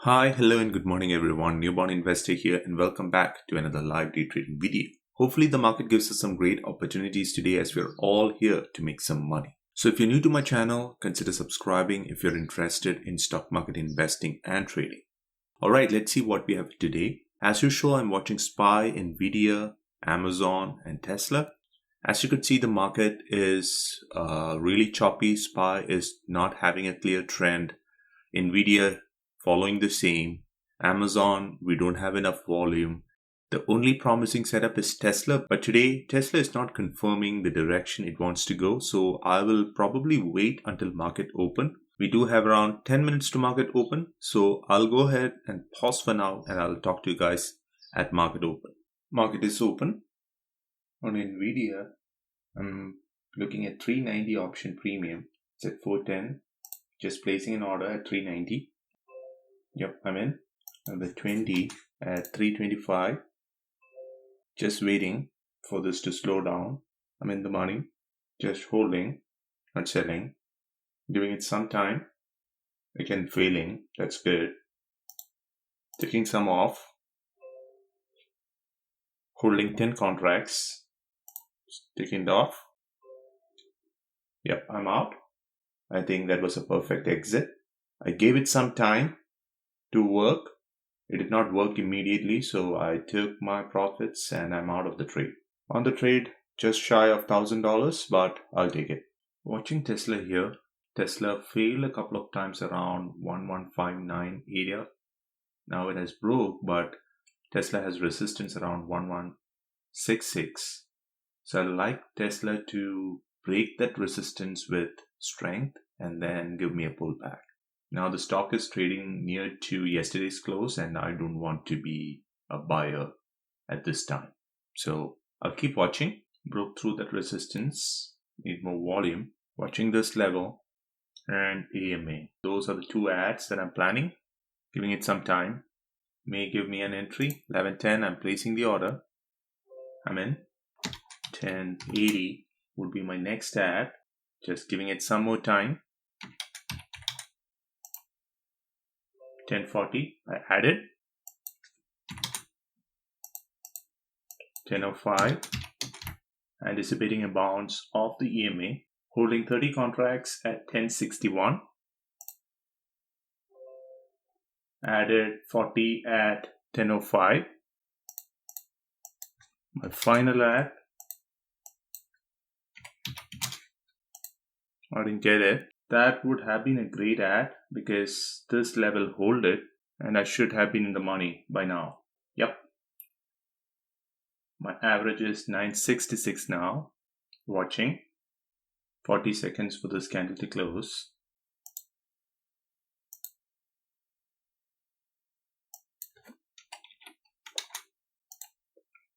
Hi, hello and good morning everyone. Newborn investor here and welcome back to another live day trading video. Hopefully the market gives us some great opportunities today as we're all here to make some money. So if you're new to my channel, consider subscribing if you're interested in stock market investing and trading. Alright, let's see what we have today. As usual, I'm watching SPY, Nvidia, Amazon and Tesla. As you could see, the market is really choppy. SPY is not having a clear trend. Nvidia following the same. Amazon, we don't have enough volume. The only promising setup is Tesla, but today Tesla is not confirming the direction it wants to go, so I will probably wait until market open. We do have around 10 minutes to market open, so I'll go ahead and pause for now and I'll talk to you guys at market open. Market is open. On Nvidia, I'm looking at 390 option premium. It's at 410. Just placing an order at 390. Yep, I'm in. And the 20 at 325. Just waiting for this to slow down. I'm in the money. Just holding, not selling. Giving it some time. Again, failing. That's good. Taking some off. Holding 10 contracts. Taking it off. Yep, I'm out. I think that was a perfect exit. I gave it some time to work. It did not work immediately, so I took my profits and I'm out of the trade. On the trade, just shy of $1,000, but I'll take it. Watching Tesla here, Tesla failed a couple of times around 1159 area. Now it has broke, but Tesla has resistance around 1166. So I like Tesla to break that resistance with strength and then give me a pullback. Now the stock is trading near to yesterday's close and I don't want to be a buyer at this time. So I'll keep watching. Broke through that resistance. Need more volume. Watching this level and AMA. Those are the two ads that I'm planning. Giving it some time. May give me an entry. 1110, I'm placing the order. I'm in. 1080 would be my next ad. Just giving it some more time. 1040, I added. 1005, anticipating a bounce off the EMA. Holding 30 contracts at 1061. Added 40 at 1005. My final ad. I didn't get it. That would have been a great ad because this level hold it and I should have been in the money by now. Yep. My average is 966 now. Watching. 40 seconds for this candle to close.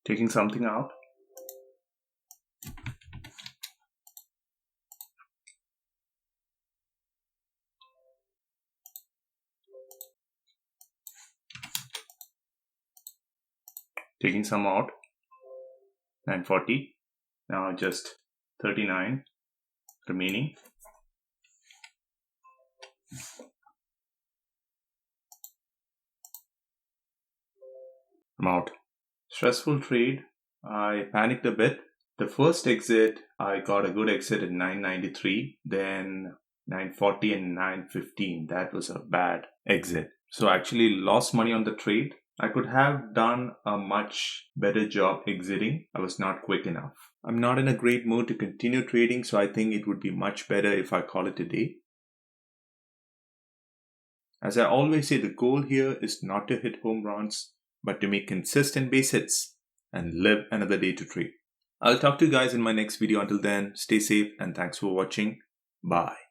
Taking something out. Taking some out. 940. Now just 39 remaining. I'm out. Stressful trade. I panicked a bit. The first exit, I got a good exit at 993, then 940 and 915. That was a bad exit. So I actually lost money on the trade. I could have done a much better job exiting. I was not quick enough. I'm not in a great mood to continue trading, so I think it would be much better if I call it a day. As I always say, the goal here is not to hit home runs, but to make consistent base hits and live another day to trade. I'll talk to you guys in my next video. Until then, stay safe and thanks for watching. Bye.